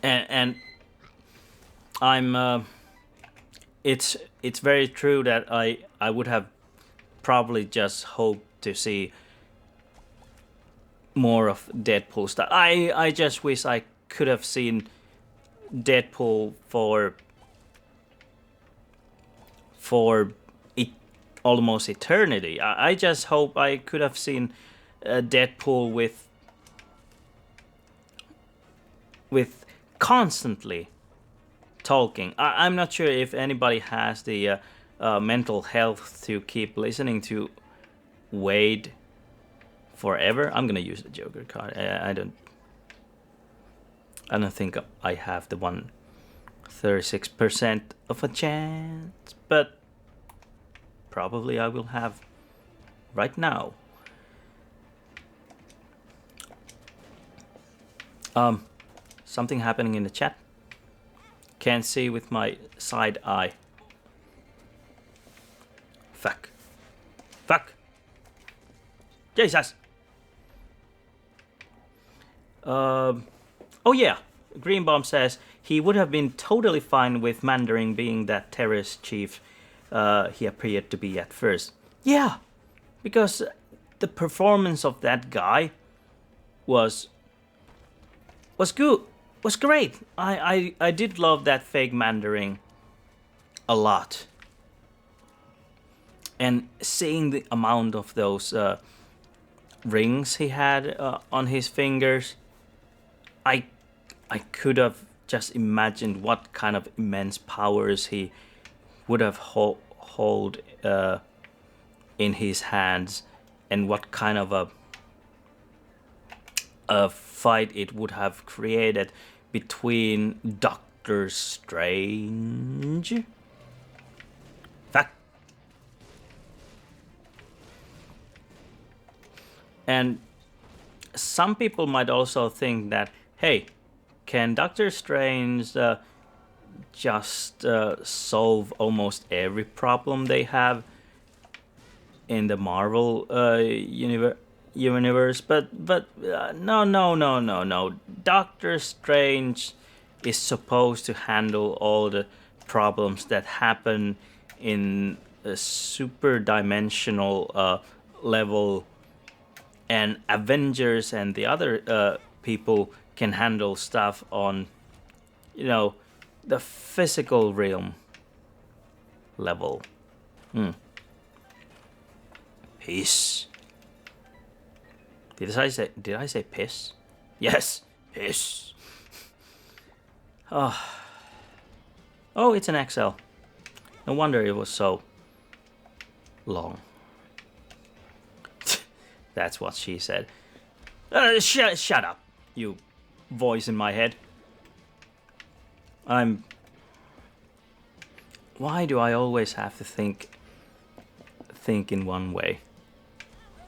And I'm it's very true that I would have probably just hoped to see more of Deadpool stuff. I just wish I could have seen Deadpool for almost eternity. I just hope I could have seen Deadpool with constantly talking. I'm not sure if anybody has the mental health to keep listening to Wade forever. I'm gonna use the Joker card. I don't think I have the 136% of a chance, but probably I will have right now. Something happening in the chat. Can't see with my side eye. Fuck. Jesus. Oh yeah. Greenbaum says he would have been totally fine with Mandarin being that terrorist chief he appeared to be at first. Yeah, because the performance of that guy was good. Was great. I did love that fake Mandarin a lot. And seeing the amount of those rings he had on his fingers, I could have just imagined what kind of immense powers he would have hold in his hands, and what kind of a fight it would have created between Doctor Strange. Fact. And some people might also think that, hey, can Doctor Strange just solve almost every problem they have in the Marvel universe? But no. Doctor Strange is supposed to handle all the problems that happen in a super dimensional level, and Avengers and the other people can handle stuff on, the physical realm level. Peace. Did I say piss? Yes, piss. Oh, it's an XL. No wonder it was so long. That's what she said. Shut up, you voice in my head. Why do I always have to think in one way?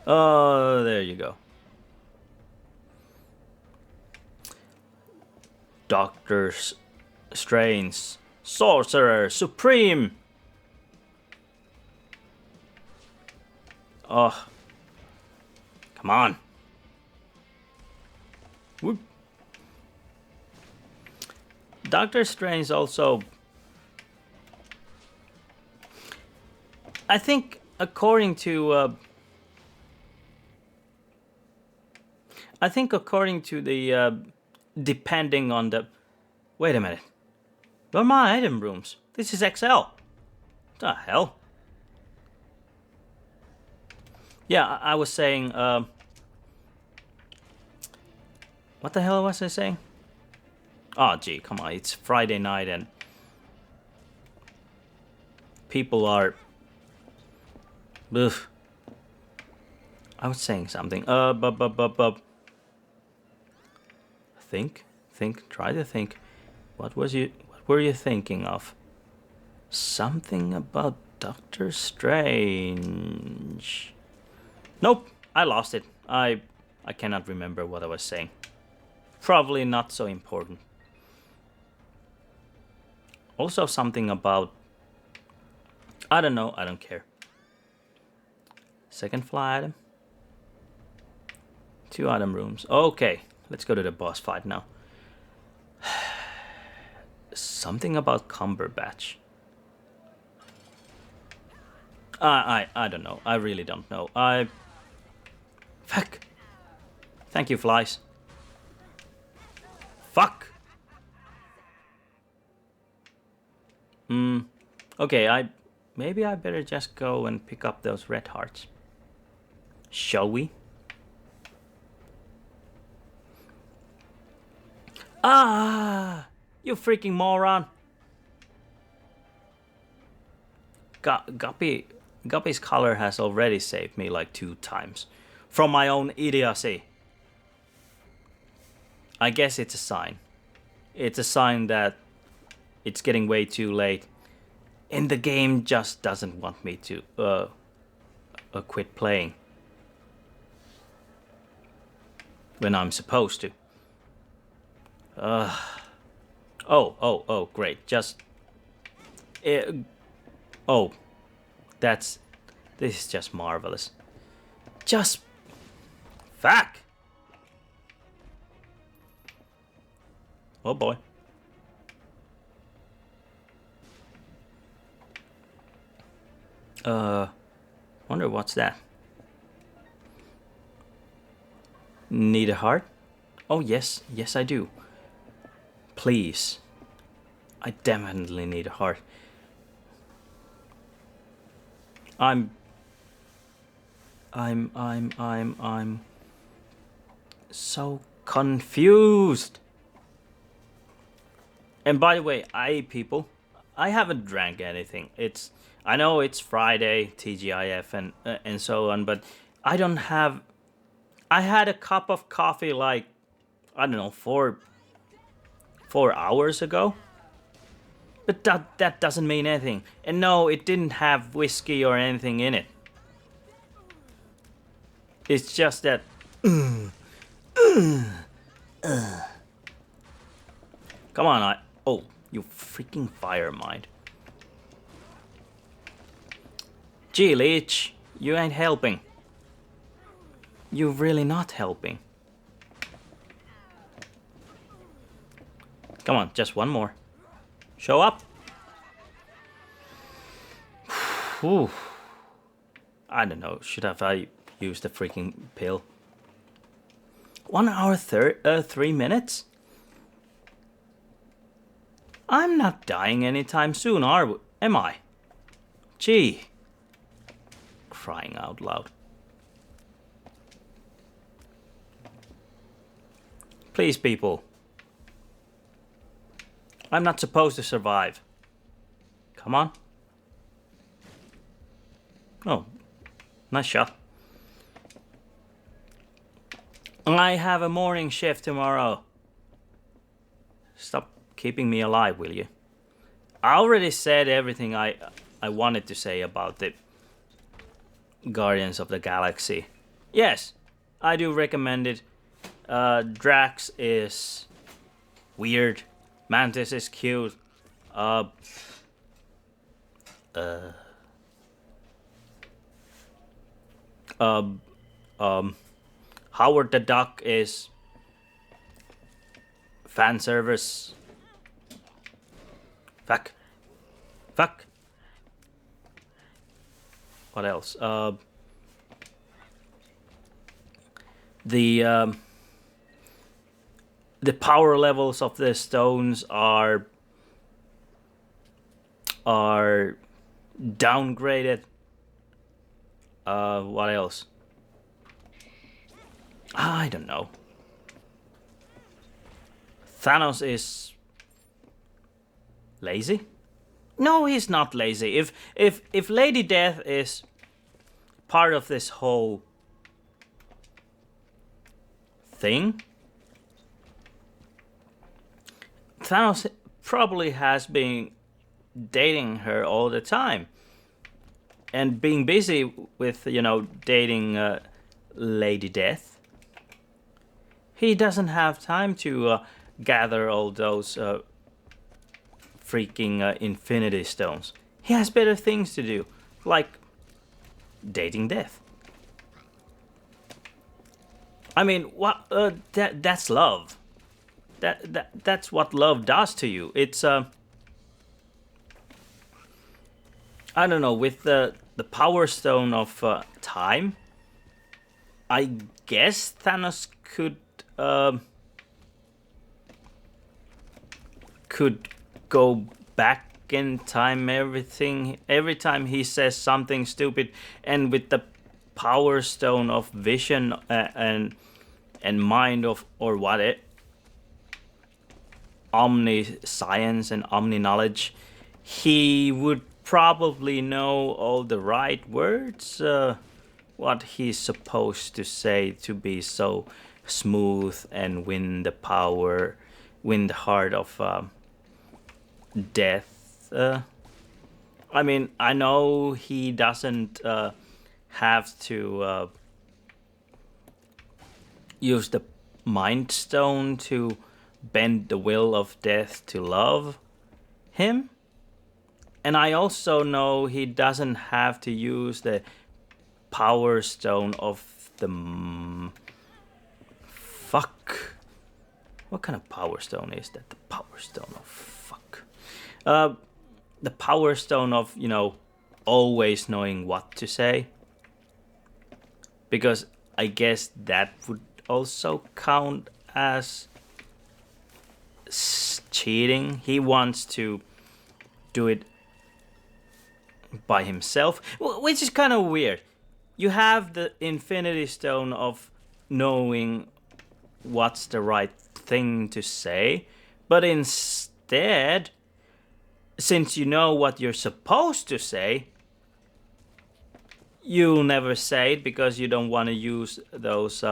Oh, there you go. Doctor Strange, Sorcerer Supreme. Oh, come on. Whoop. Doctor Strange also, I think, according to the depending on the... Wait a minute. Where are my item rooms? This is XL. What the hell? Yeah, I was saying... what the hell was I saying? Oh, gee, come on. It's Friday night and... people are... Ugh. I was saying something. Think. Try to think. What were you thinking of? Something about Doctor Strange. Nope, I lost it. I cannot remember what I was saying. Probably not so important. Also something about... I don't know, I don't care. Second floor item. 2 item rooms. Okay, let's go to the boss fight now. Something about Cumberbatch. I don't know. I really don't know. Fuck. Thank you, flies. Fuck. Okay, maybe I better just go and pick up those red hearts. Shall we? Ah! You freaking moron! Guppy's color has already saved me like 2 times. From my own idiocy. I guess it's a sign. It's a sign that it's getting way too late. And the game just doesn't want me to quit playing. When I'm supposed to. Oh, great. Just... oh. This is just marvelous. Just... Fuck! Oh boy. Wonder what's that? Need a heart? Oh yes, yes I do. Please. I definitely need a heart. I'm so confused. And by the way, people, I haven't drank anything. I know it's Friday, TGIF and so on, but I don't have... I had a cup of coffee like, I don't know, 4 hours ago. But that doesn't mean anything. And no, it didn't have whiskey or anything in it. It's just that... Come on, oh, you freaking fire mind. Gee, Leech, you ain't helping. You're really not helping. Come on, just one more. Show up. Whew. I don't know. Should have I used the freaking pill? 1 hour 3 minutes? I'm not dying anytime soon, am I? Gee. Crying out loud. Please, people. I'm not supposed to survive. Come on. Oh, nice shot. I have a morning shift tomorrow. Stop keeping me alive, will you? I already said everything I wanted to say about the Guardians of the Galaxy. Yes, I do recommend it. Drax is weird. Mantis is cute. Howard the Duck is fan service. Fuck. What else? The power levels of the stones are downgraded. What else? I don't know. Thanos is lazy? No, he's not lazy. If Lady Death is part of this whole thing, Thanos probably has been dating her all the time and being busy with, dating Lady Death. He doesn't have time to gather all those freaking Infinity Stones. He has better things to do, like dating Death. I mean, what? That's love. That's what love does to you. It's I don't know, with the Power Stone of time. I guess Thanos could go back in time every time he says something stupid, and with the Power Stone of vision and mind of, or what it, omniscience and omni-knowledge, he would probably know all the right words, what he's supposed to say to be so smooth and win the heart of Death. I mean, I know he doesn't have to use the Mind Stone to bend the will of Death to love him. And I also know he doesn't have to use the Power Stone of the... Fuck. What kind of Power Stone is that? The Power Stone of... Fuck. The Power Stone of, always knowing what to say. Because I guess that would also count as cheating. He wants to do it by himself, which is kind of weird. You have the Infinity Stone of knowing what's the right thing to say, but instead, since you know what you're supposed to say, you'll never say it because you don't want to use those.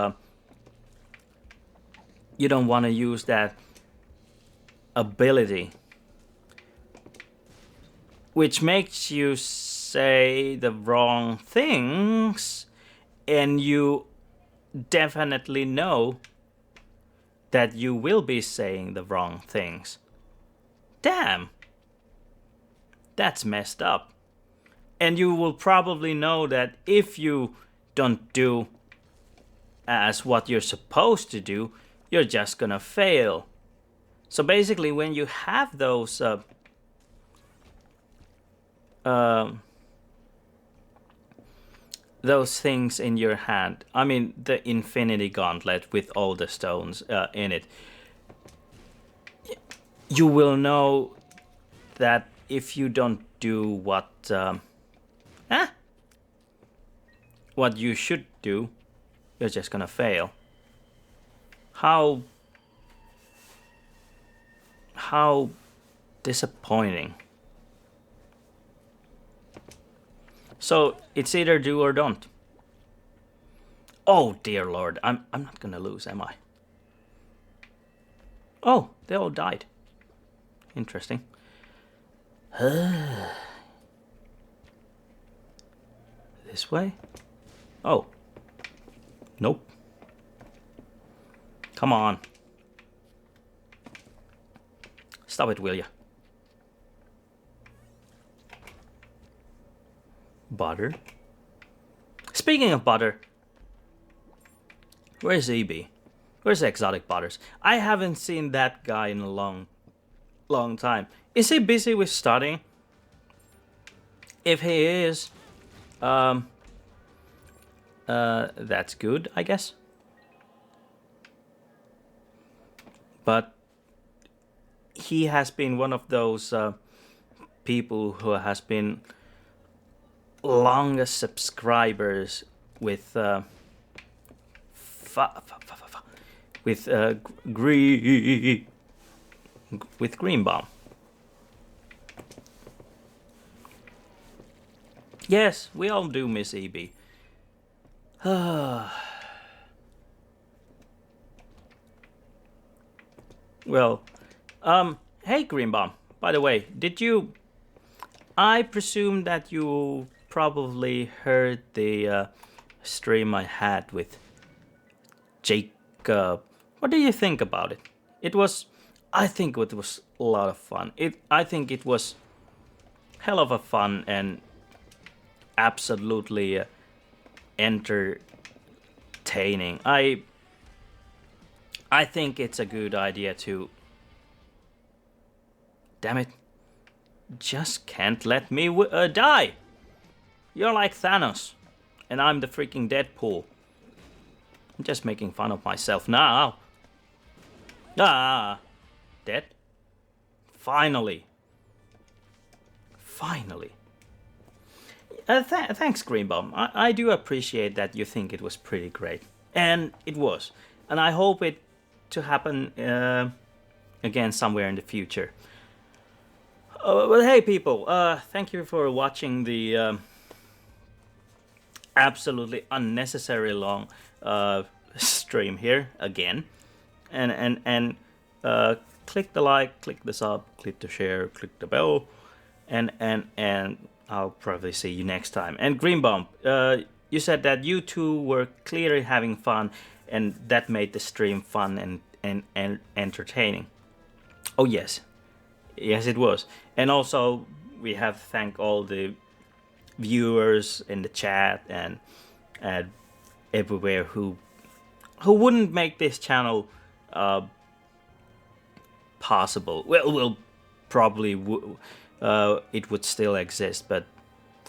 You don't want to use that ability, which makes you say the wrong things, and you definitely know that you will be saying the wrong things. Damn, that's messed up. And you will probably know that if you don't do as what you're supposed to do, you're just gonna fail. So basically, when you have those things in your hand, I mean the Infinity Gauntlet with all the stones in it, you will know that if you don't do what you should do, you're just gonna fail. How disappointing. So it's either do or don't. Oh dear Lord, I'm not gonna lose, am I? Oh, they all died. Interesting. This way? Oh. Nope. Come on. Stop it, will ya? Butter. Speaking of butter, where's EB? Where's Exotic Butters? I haven't seen that guy in a long time. Is he busy with studying? If he is, that's good, I guess. But he has been one of those people who has been longest subscribers with Greenbaum. Yes, we all do miss EB. Well, Hey, Greenbaum. By the way, did you? I presume that you probably heard the stream I had with Jacob. What do you think about it? It was. I think it was a lot of fun. I think it was hell of a fun and absolutely entertaining. I think it's a good idea to. Damn it! Just can't let me die. You're like Thanos, and I'm the freaking Deadpool. I'm just making fun of myself now. Ah, dead. Finally. Thanks, Greenbaum. I do appreciate that you think it was pretty great. And it was. And I hope it to happen again somewhere in the future. But hey, people, thank you for watching the absolutely unnecessary long stream here again. And click the like, click the sub, click the share, click the bell, and I'll probably see you next time. And Greenbaum, you said that you two were clearly having fun, and that made the stream fun and entertaining. Oh yes, yes it was. And also we have to thank all the viewers in the chat and everywhere who wouldn't make this channel possible. Well, probably it would still exist, but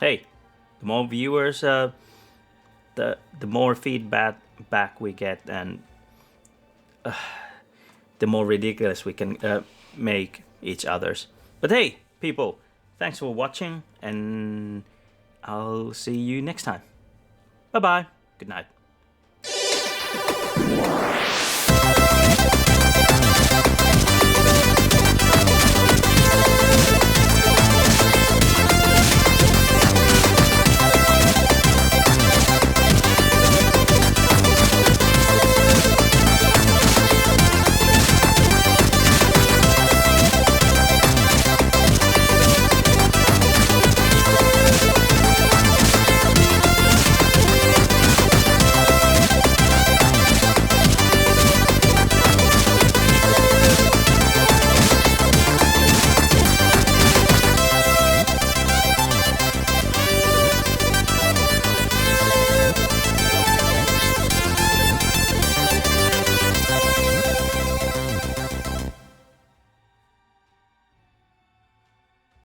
hey, the more viewers, the more feedback we get, and the more ridiculous we can make each other's. But hey, people, thanks for watching, and I'll see you next time. Bye bye. Good night.